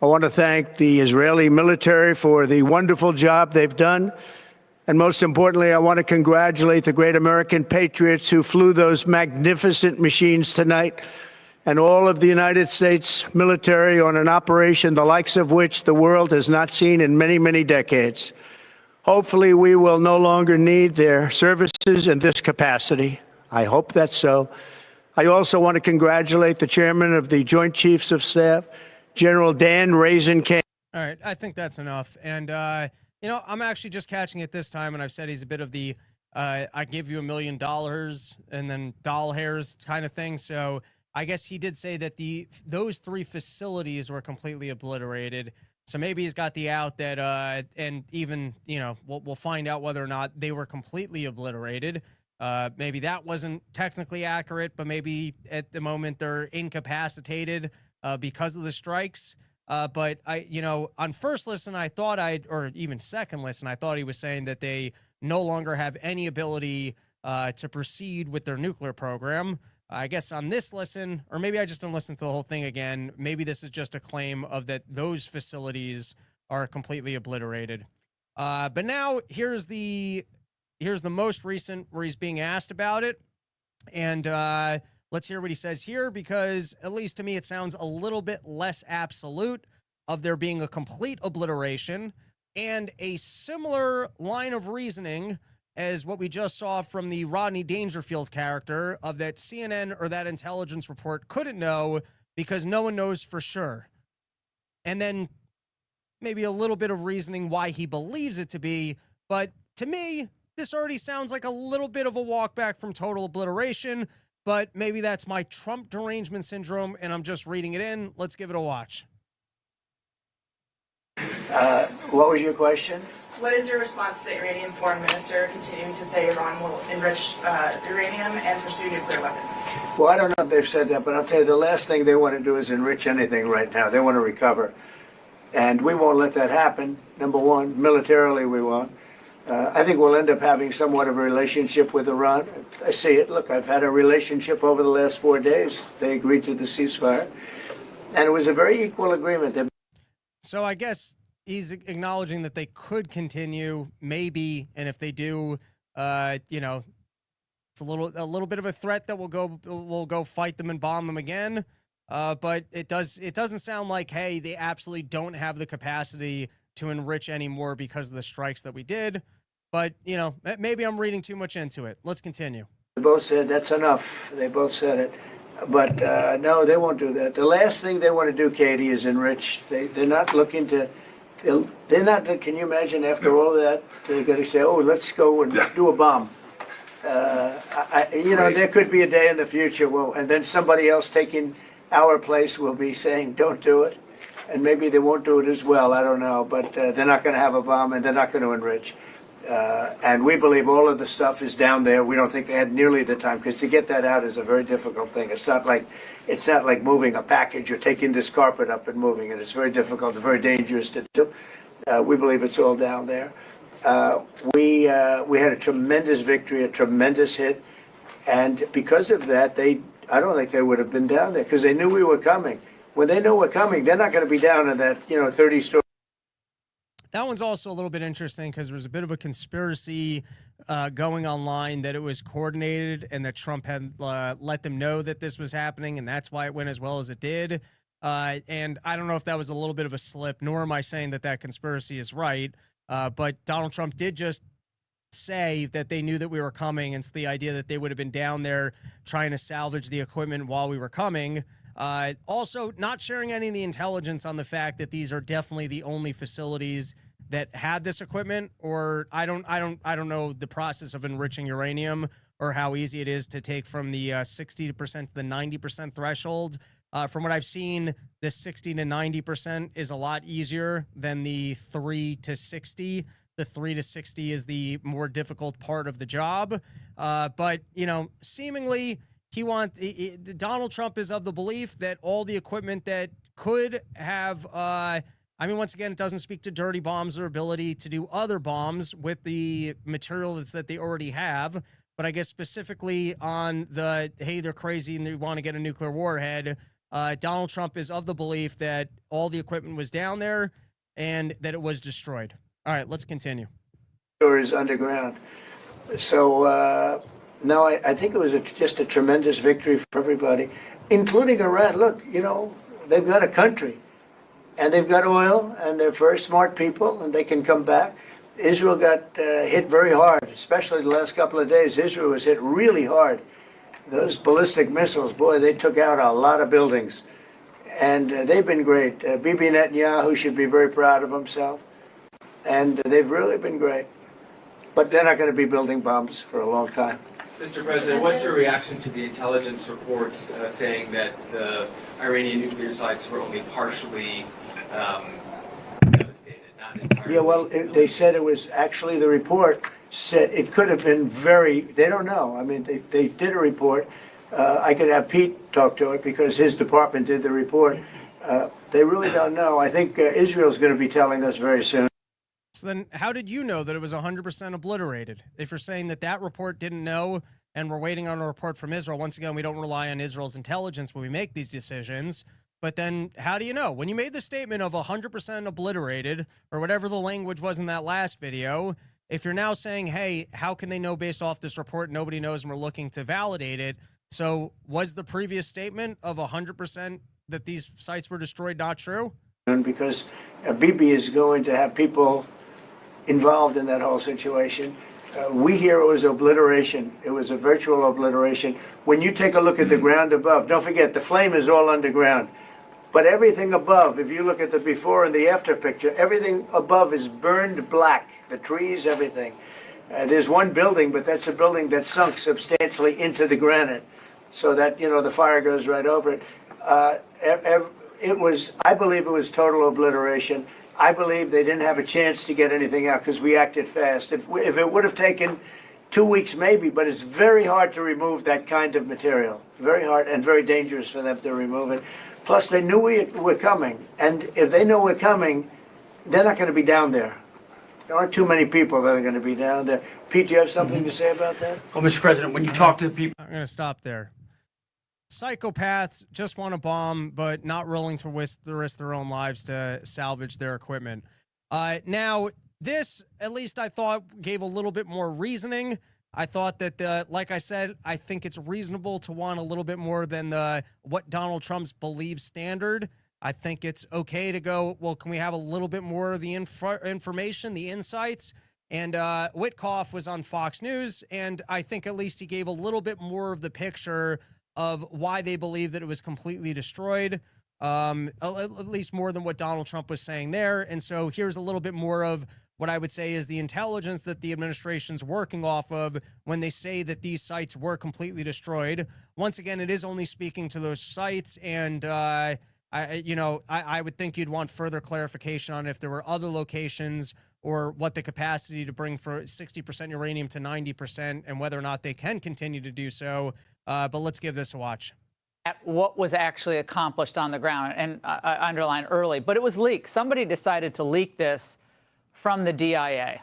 I want to thank the Israeli military for the wonderful job they've done. And most importantly, I want to congratulate the great American patriots who flew those magnificent machines tonight, and all of the United States military on an operation the likes of which the world has not seen in many, many decades. Hopefully, we will no longer need their services in this capacity. I hope that's so. I also want to congratulate the chairman of the Joint Chiefs of Staff, General Dan Raisin-King. All right, I think that's enough. And, you know, I'm actually just catching it this time, and I've said he's a bit of the I give you $1 million and then doll hairs kind of thing. So I guess he did say that those 3 facilities were completely obliterated. So maybe he's got the out that, and even, you know, we'll find out whether or not they were completely obliterated. Maybe that wasn't technically accurate, but maybe at the moment they're incapacitated because of the strikes. But you know, on first listen, I thought or even second listen, I thought he was saying that they no longer have any ability to proceed with their nuclear program. I guess on this listen, or maybe I just didn't listen to the whole thing again. Maybe this is just a claim of that those facilities are completely obliterated. But now here's the most recent where he's being asked about it. And let's hear what he says here, because at least to me, it sounds a little bit less absolute of there being a complete obliteration and a similar line of reasoning as what we just saw from the Rodney Dangerfield character of that CNN or that intelligence report couldn't know because no one knows for sure. And then maybe a little bit of reasoning why he believes it to be. But to me, this already sounds like a little bit of a walk back from total obliteration, but maybe that's my Trump derangement syndrome and I'm just reading it in. Let's give it a watch. What was your question? What is your response to the Iranian foreign minister continuing to say Iran will enrich uranium and pursue nuclear weapons? Well, I don't know if they've said that, but I'll tell you, the last thing they want to do is enrich anything right now. They want to recover. And we won't let that happen, number one. Militarily, we won't. I think we'll end up having somewhat of a relationship with Iran. I see it. Look, I've had a relationship over the last 4 days. They agreed to the ceasefire. And it was a very equal agreement. So I guess he's acknowledging that they could continue, maybe, and if they do, you know, it's a little bit of a threat that we'll go fight them and bomb them again. But it doesn't sound like, hey, they absolutely don't have the capacity to enrich anymore because of the strikes that we did. But, you know, maybe I'm reading too much into it. Let's continue. They both said that's enough. They both said it. But no, they won't do that. The last thing they want to do, Katie, is enrich. They're not looking to They're not. Can you imagine after all of that, they're going to say, "Oh, let's go and do a bomb." There could be a day in the future, and then somebody else taking our place will be saying, "Don't do it," and maybe they won't do it as well. I don't know, but they're not going to have a bomb, and they're not going to enrich. And we believe all of the stuff is down there. We don't think they had nearly the time, because to get that out is a very difficult thing. It's not like moving a package or taking this carpet up and moving it. It's very difficult. It's very dangerous to do. We believe it's all down there. We had a tremendous victory, a tremendous hit, and because of that, I don't think they would have been down there, because they knew we were coming. When they know we're coming, they're not going to be down in that 30-story. That one's also a little bit interesting because there was a bit of a conspiracy going online that it was coordinated and that Trump had let them know that this was happening, and that's why it went as well as it did. And I don't know if that was a little bit of a slip, nor am I saying that conspiracy is right. But Donald Trump did just say that they knew that we were coming, and it's the idea that they would have been down there trying to salvage the equipment while we were coming. Also, not sharing any of the intelligence on the fact that these are definitely the only facilities that had this equipment, or I don't know the process of enriching uranium or how easy it is to take from the 60% to the 90% threshold. From what I've seen, the 60 to 90% is a lot easier than the 3 to 60. The 3 to 60 is the more difficult part of the job. But seemingly Donald Trump is of the belief that all the equipment that could have, once again, it doesn't speak to dirty bombs or ability to do other bombs with the materials that they already have. But I guess specifically on hey, they're crazy and they want to get a nuclear warhead, Donald Trump is of the belief that all the equipment was down there and that it was destroyed. All right, let's continue. Is underground. So, no, I think it was just a tremendous victory for everybody, including Iran. Look, they've got a country, and they've got oil, and they're very smart people, and they can come back. Israel got hit very hard, especially the last couple of days. Israel was hit really hard. Those ballistic missiles, boy, they took out a lot of buildings, and they've been great. Bibi Netanyahu should be very proud of himself, and they've really been great. But they're not going to be building bombs for a long time. Mr. President, what's your reaction to the intelligence reports saying that the Iranian nuclear sites were only partially devastated, not entirely? Yeah, well, they said it was actually, the report said it could have been they don't know. I mean, they did a report. I could have Pete talk to it because his department did the report. They really don't know. I think Israel's going to be telling us very soon. So then how did you know that it was 100% obliterated? If you're saying that report didn't know and we're waiting on a report from Israel, once again, we don't rely on Israel's intelligence when we make these decisions. But then how do you know? When you made the statement of 100% obliterated or whatever the language was in that last video, if you're now saying, hey, how can they know based off this report? Nobody knows and we're looking to validate it. So was the previous statement of 100% that these sites were destroyed not true? Because Bibi is going to have people involved in that whole situation. We hear it was obliteration. It was a virtual obliteration. When you take a look at the ground above, don't forget the flame is all underground. But everything above, if you look at the before and the after picture, everything above is burned black. The trees, everything. There's one building, but that's a building that sunk substantially into the granite, so that the fire goes right over it. I believe it was total obliteration. I believe they didn't have a chance to get anything out because we acted fast. If it would have taken 2 weeks, maybe, but it's very hard to remove that kind of material. Very hard and very dangerous for them to remove it. Plus, they knew we were coming. And if they know we're coming, they're not going to be down there. There aren't too many people that are going to be down there. Pete, do you have something to say about that? Well, Mr. President, when you talk to the people... I'm going to stop there. Psychopaths just want to bomb, but not willing to risk their own lives to salvage their equipment. Now, this, at least I thought, gave a little bit more reasoning. I thought that, like I said, I think it's reasonable to want a little bit more than what Donald Trump's believes standard. I think it's okay to go, well, can we have a little bit more of the information, the insights? And Witkoff was on Fox News, and I think at least he gave a little bit more of the picture of why they believe that it was completely destroyed. at least more than what Donald Trump was saying there. And so here's a little bit more of what I would say is the intelligence that the administration's working off of when they say that these sites were completely destroyed. Once again, it is only speaking to those sites, and I would think you'd want further clarification on if there were other locations or what the capacity to bring for 60% uranium to 90% and whether or not they can continue to do so. But let's give this a watch. At what was actually accomplished on the ground, and I underlined early, but it was leaked. Somebody decided to leak this from the DIA,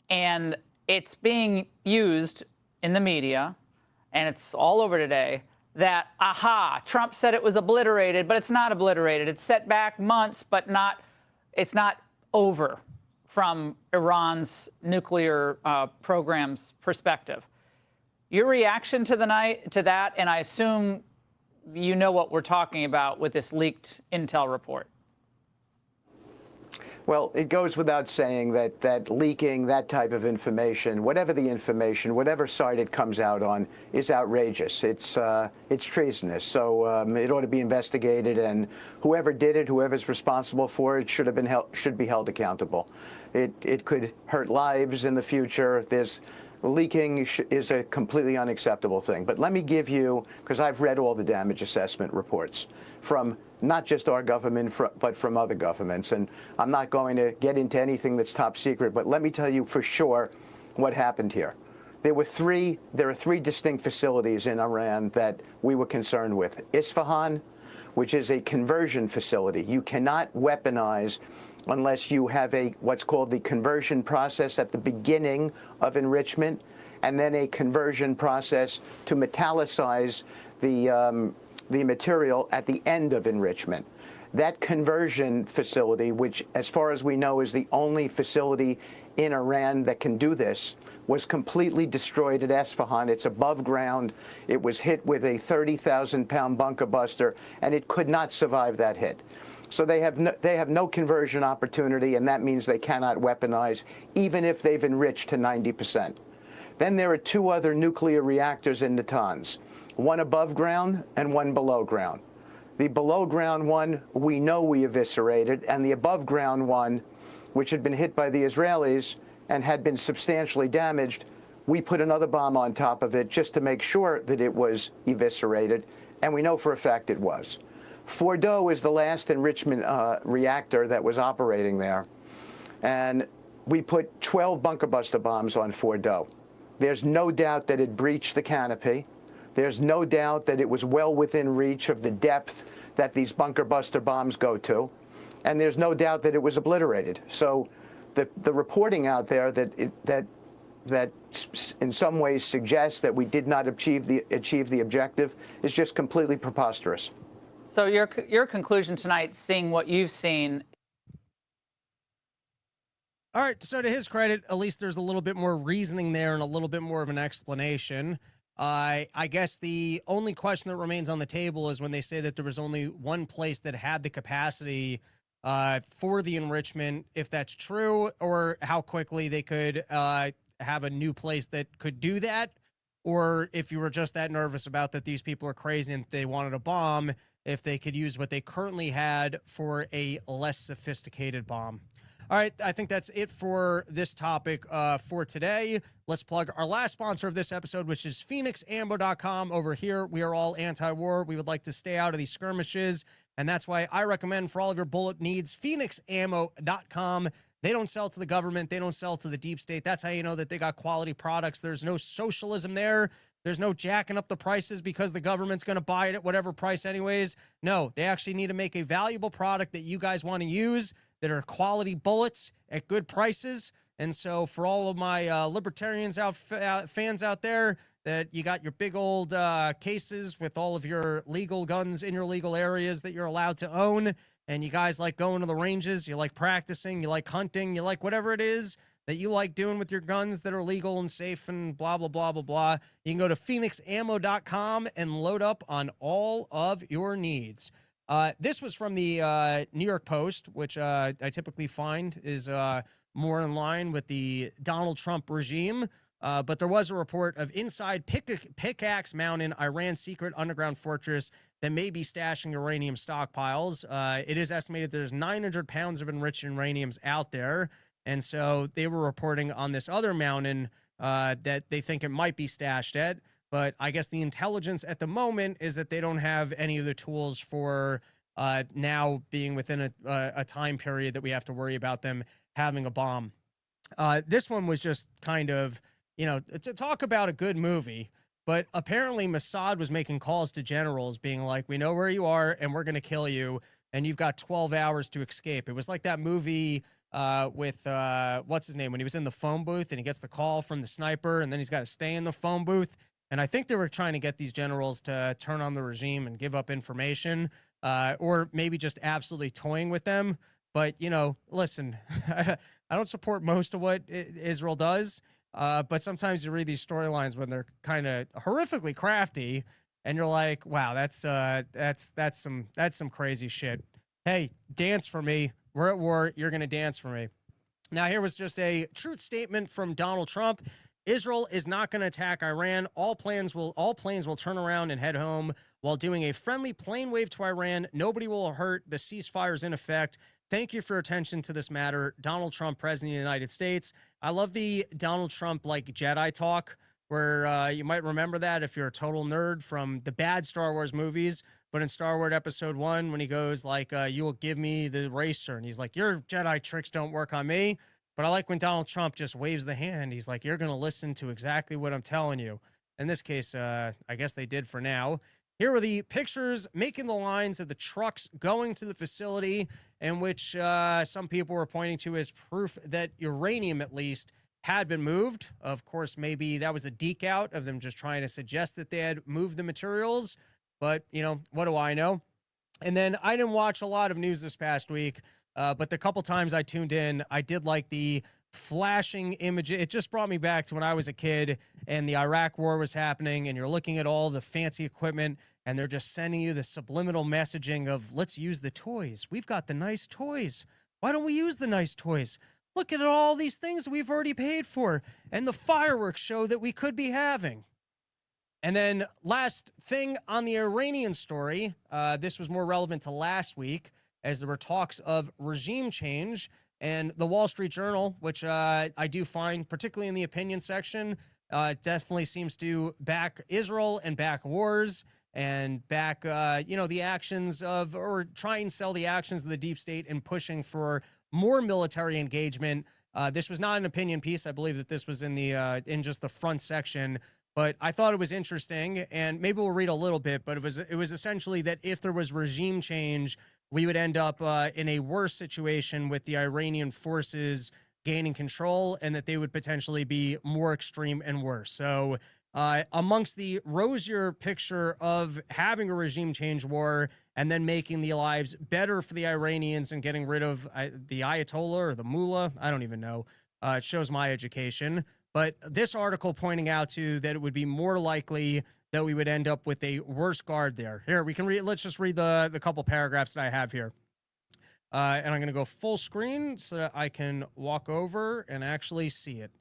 and it's being used in the media, and it's all over today, that, Trump said it was obliterated, but it's not obliterated. It's set back months, but it's not over from Iran's nuclear program's perspective. Your reaction to that, and I assume you know what we're talking about with this leaked intel report. Well, it goes without saying that leaking that type of information, whatever the information, whatever side it comes out on, is outrageous. It's treasonous. So it ought to be investigated, and whoever did it, whoever's responsible for it, should be held accountable. It could hurt lives in the future. Leaking is a completely unacceptable thing. But let me give you, because I've read all the damage assessment reports from not just our government, but from other governments. And I'm not going to get into anything that's top secret, but let me tell you for sure what happened here. There are three distinct facilities in Iran that we were concerned with. Isfahan, which is a conversion facility. You cannot weaponize unless you have what's called the conversion process at the beginning of enrichment, and then a conversion process to metallicize the material at the end of enrichment. That conversion facility, which as far as we know is the only facility in Iran that can do this, was completely destroyed at Isfahan. It's above ground. It was hit with a 30,000-pound bunker buster, and it could not survive that hit. So they have no conversion opportunity, and that means they cannot weaponize, even if they've enriched to 90%. Then there are two other nuclear reactors in Natanz, one above ground and one below ground. The below ground one we know we eviscerated, and the above ground one, which had been hit by the Israelis and had been substantially damaged, we put another bomb on top of it just to make sure that it was eviscerated, and we know for a fact it was. Fordo is the last enrichment reactor that was operating there, and we put 12 bunker buster bombs on Fordo. There's no doubt that it breached the canopy. There's no doubt that it was well within reach of the depth that these bunker buster bombs go to, and there's no doubt that it was obliterated. So the reporting out there that in some ways suggests that we did not achieve the objective is just completely preposterous. So your conclusion tonight, seeing what you've seen. All right, so to his credit, at least there's a little bit more reasoning there and a little bit more of an explanation. I guess the only question that remains on the table is when they say that there was only one place that had the capacity for the enrichment, if that's true, or how quickly they could have a new place that could do that, or if you were just that nervous about that these people are crazy and they wanted a bomb, if they could use what they currently had for a less sophisticated bomb. All right, I think that's it for this topic for today. Let's plug our last sponsor of this episode, which is FenixAmmo.com. Over here, we are all anti-war. We would like to stay out of these skirmishes, and that's why I recommend for all of your bullet needs, FenixAmmo.com. They don't sell to the government. They don't sell to the deep state. That's how you know that they got quality products. There's no socialism there. There's no jacking up the prices because the government's going to buy it at whatever price anyways. No, they actually need to make a valuable product that you guys want to use, that are quality bullets at good prices. And so for all of my libertarians fans out there, that you got your big old cases with all of your legal guns in your legal areas that you're allowed to own, and you guys like going to the ranges, you like practicing, you like hunting, you like whatever it is that you like doing with your guns that are legal and safe and blah, blah, blah, blah, blah. You can go to FenixAmmo.com and load up on all of your needs. This was from the New York Post, which I typically find is more in line with the Donald Trump regime. But there was a report of inside Pickaxe Mountain, Iran's secret underground fortress that may be stashing uranium stockpiles. It is estimated there's 900 pounds of enriched uraniums out there. And so they were reporting on this other mountain that they think it might be stashed at. But I guess the intelligence at the moment is that they don't have any of the tools for now being within a time period that we have to worry about them having a bomb. This one was just kind of, to talk about a good movie, but apparently Mossad was making calls to generals being like, we know where you are and we're going to kill you. And you've got 12 hours to escape. It was like that movie with what's his name when he was in the phone booth and he gets the call from the sniper and then he's got to stay in the phone booth. And I think they were trying to get these generals to turn on the regime and give up information, or maybe just absolutely toying with them. But, listen, I don't support most of what Israel does, but sometimes you read these storylines when they're kind of horrifically crafty, and you're like, wow, that's some crazy shit. Hey, dance for me. We're at war. You're going to dance for me. Now, here was just a truth statement from Donald Trump. Israel is not going to attack Iran. All planes will turn around and head home while doing a friendly plane wave to Iran. Nobody will hurt. The ceasefire is in effect. Thank you for your attention to this matter. Donald Trump, President of the United States. I love the Donald Trump like Jedi talk where you might remember that if you're a total nerd from the bad Star Wars movies. But in Star Wars Episode 1, when he goes like, you will give me the racer. And he's like, your Jedi tricks don't work on me. But I like when Donald Trump just waves the hand. He's like, you're going to listen to exactly what I'm telling you. In this case, I guess they did for now. Here are the pictures making the lines of the trucks going to the facility, in which some people were pointing to as proof that uranium, at least, had been moved. Of course, maybe that was a deke out of them just trying to suggest that they had moved the materials. But, what do I know? And then I didn't watch a lot of news this past week. But the couple times I tuned in, I did like the flashing image. It just brought me back to when I was a kid and the Iraq war was happening and you're looking at all the fancy equipment and they're just sending you the subliminal messaging of let's use the toys. We've got the nice toys. Why don't we use the nice toys? Look at all these things we've already paid for and the fireworks show that we could be having. And then last thing on the Iranian story, this was more relevant to last week, as there were talks of regime change, and the Wall Street Journal, which I do find, particularly in the opinion section, definitely seems to back Israel and back wars and back, the actions of, or try and sell the actions of the deep state and pushing for more military engagement. This was not an opinion piece. I believe that this was in the in just the front section. But I thought it was interesting, and maybe we'll read a little bit, but it was essentially that if there was regime change, we would end up in a worse situation with the Iranian forces gaining control, and that they would potentially be more extreme and worse. So amongst the rosier picture of having a regime change war and then making the lives better for the Iranians and getting rid of the Ayatollah or the mullah, I don't even know. It shows my education. But this article pointing out to that it would be more likely that we would end up with a worse guard there. Here, we can read. Let's just read the couple paragraphs that I have here. And I'm going to go full screen so that I can walk over and actually see it.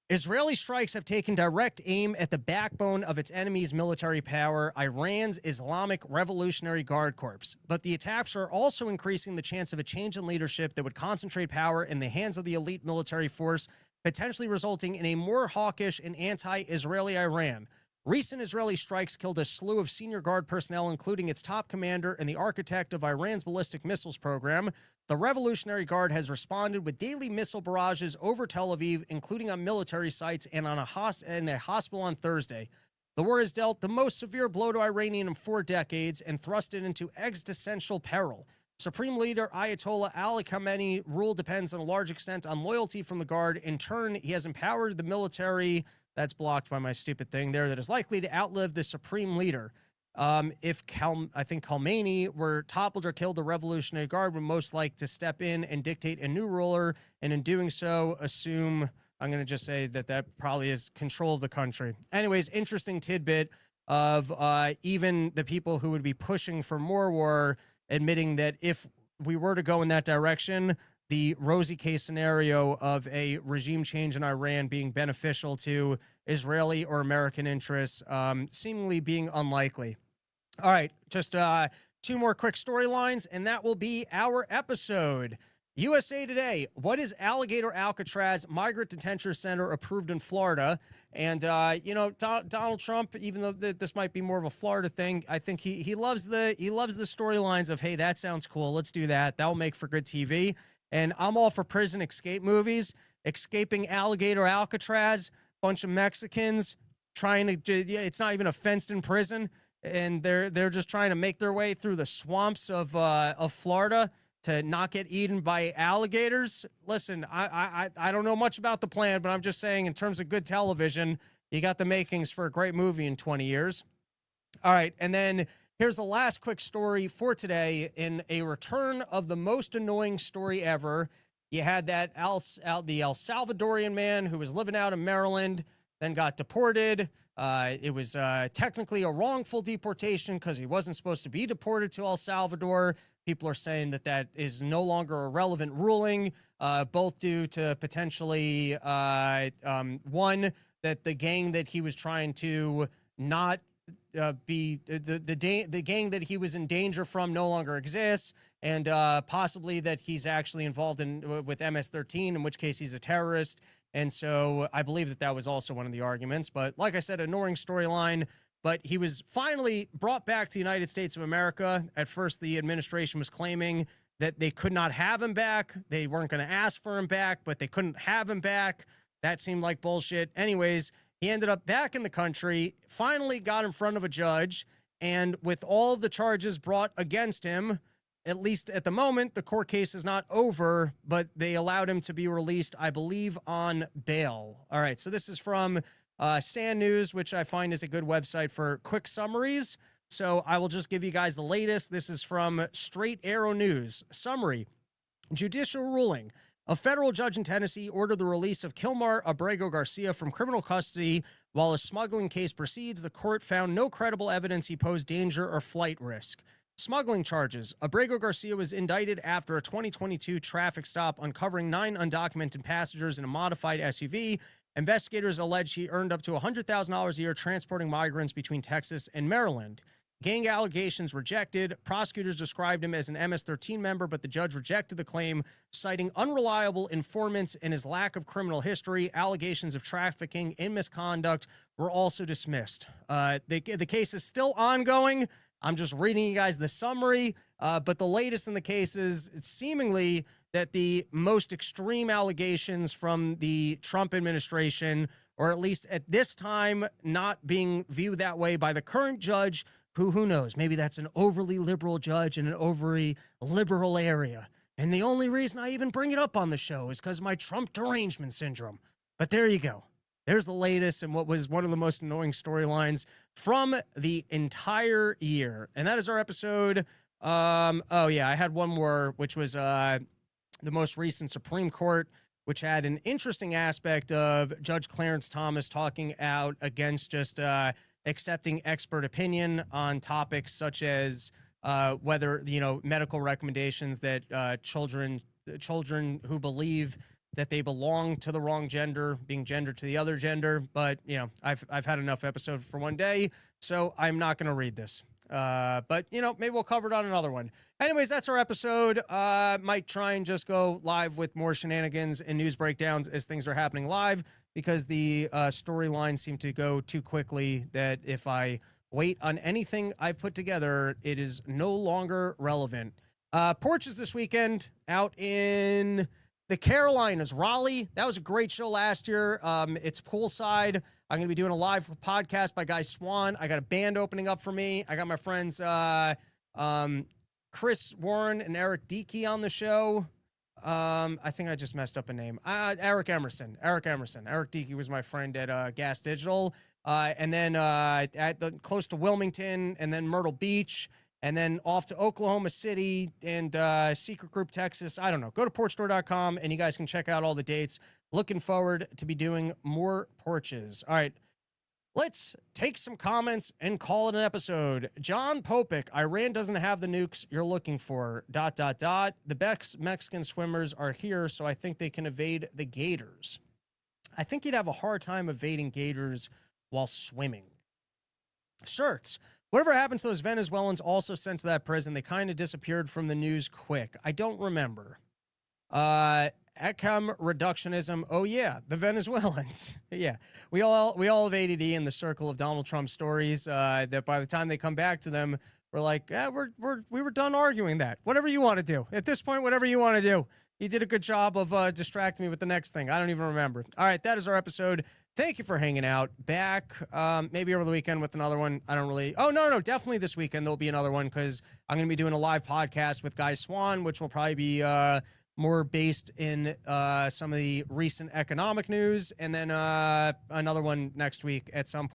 Israeli strikes have taken direct aim at the backbone of its enemy's military power, Iran's Islamic Revolutionary Guard Corps. But the attacks are also increasing the chance of a change in leadership that would concentrate power in the hands of the elite military force, potentially resulting in a more hawkish and anti-Israeli Iran. Recent Israeli strikes killed a slew of senior guard personnel, including its top commander and the architect of Iran's ballistic missiles program. The Revolutionary Guard has responded with daily missile barrages over Tel Aviv, including on military sites and on a hospital on Thursday. The war has dealt the most severe blow to Iran in 4 decades and thrust it into existential peril. Supreme Leader Ayatollah Ali Khamenei's rule depends on a large extent on loyalty from the Guard. In turn, he has empowered the military, that's blocked by my stupid thing there, that is likely to outlive the Supreme Leader. If Khamenei were toppled or killed, the Revolutionary Guard would most like to step in and dictate a new ruler, and in doing so, assume, I'm going to just say that probably is control of the country. Anyways, interesting tidbit of even the people who would be pushing for more war admitting that if we were to go in that direction, the rosy case scenario of a regime change in Iran being beneficial to Israeli or American interests, seemingly being unlikely. All right, just two more quick storylines, and that will be our episode. USA Today, what is Alligator Alcatraz Migrant Detention Center approved in Florida? And, Donald Trump, even though this might be more of a Florida thing, I think he loves the storylines of, hey, that sounds cool. Let's do that. That'll make for good TV. And I'm all for prison escape movies. Escaping Alligator Alcatraz, bunch of Mexicans trying to, it's not even a fenced-in prison, and they're just trying to make their way through the swamps of Florida to not get eaten by alligators. Listen, I don't know much about the plan, but I'm just saying in terms of good television, you got the makings for a great movie in 20 years. All right, and then here's the last quick story for today. In a return of the most annoying story ever, you had that the El Salvadorian man who was living out in Maryland, then got deported. It was technically a wrongful deportation because he wasn't supposed to be deported to El Salvador. People are saying that is no longer a relevant ruling, both due to potentially, one, that the gang that he was trying to not be the gang that he was in danger from no longer exists, and possibly that he's actually involved with MS-13, in which case he's a terrorist. And so I believe that was also one of the arguments. But like I said, annoying storyline. But he was finally brought back to the United States of America. At first, the administration was claiming that they could not have him back. They weren't going to ask for him back, but they couldn't have him back. That seemed like bullshit. Anyways, he ended up back in the country, finally got in front of a judge, and with all of the charges brought against him, at least at the moment, the court case is not over, but they allowed him to be released, I believe, on bail. All right, so this is from Sand News, which I find is a good website for quick summaries. So I will just give you guys the latest. This is from Straight Arrow News. Summary: judicial ruling. A federal judge in Tennessee ordered the release of Kilmar Abrego Garcia from criminal custody while a smuggling case proceeds. The court found no credible evidence he posed danger or flight risk. Smuggling charges. Abrego Garcia was indicted after a 2022 traffic stop uncovering 9 undocumented passengers in a modified SUV. Investigators allege he earned up to $100,000 a year transporting migrants between Texas and Maryland. Gang allegations rejected. Prosecutors described him as an MS-13 member, but the judge rejected the claim, citing unreliable informants and his lack of criminal history. Allegations of trafficking and misconduct were also dismissed. The case is still ongoing. I'm just reading you guys the summary, but the latest in the case is it's seemingly that the most extreme allegations from the Trump administration, or at least at this time, not being viewed that way by the current judge, who knows, maybe that's an overly liberal judge in an overly liberal area. And the only reason I even bring it up on the show is because of my Trump derangement syndrome. But there you go. There's the latest and what was one of the most annoying storylines from the entire year. And that is our episode. Oh yeah, I had one more, which was the most recent Supreme Court, which had an interesting aspect of Judge Clarence Thomas talking out against just accepting expert opinion on topics such as whether, medical recommendations that children who believe that they belong to the wrong gender, being gendered to the other gender. But, I've had enough episode for one day, so I'm not going to read this. But, maybe we'll cover it on another one. Anyways, that's our episode. Might try and just go live with more shenanigans and news breakdowns as things are happening live, because the storylines seem to go too quickly that if I wait on anything I've put together, it is no longer relevant. Porches this weekend out in the Carolinas, Raleigh. That was a great show last year. It's poolside. I'm going to be doing a live podcast by Guy Swan. I got a band opening up for me. I got my friends Chris Warren and Eric Diekey on the show. I think I just messed up a name. Eric Emerson. Eric Diekey was my friend at Gas Digital. And then close to Wilmington, and then Myrtle Beach, and then off to Oklahoma City and Secret Group, Texas. I don't know. Go to porchstore.com and you guys can check out all the dates. Looking forward to be doing more porches. All right. Let's take some comments and call it an episode. John Popick, Iran doesn't have the nukes you're looking for, ... The Mexican swimmers are here, so I think they can evade the gators. I think you'd have a hard time evading gators while swimming. Shirts. Whatever happened to those Venezuelans also sent to that prison? They kind of disappeared from the news quick. I don't remember. Echem reductionism. Oh yeah, the Venezuelans. Yeah, we all have ADD in the circle of Donald Trump stories. That by the time they come back to them, we're like, we were done arguing that. Whatever you want to do at this point, whatever you want to do. You did a good job of distracting me with the next thing. I don't even remember. All right, that is our episode. Thank you for hanging out. Back maybe over the weekend with another one. I don't really. Oh no, definitely this weekend there'll be another one because I'm going to be doing a live podcast with Guy Swan, which will probably be more based in some of the recent economic news, and then another one next week at some point.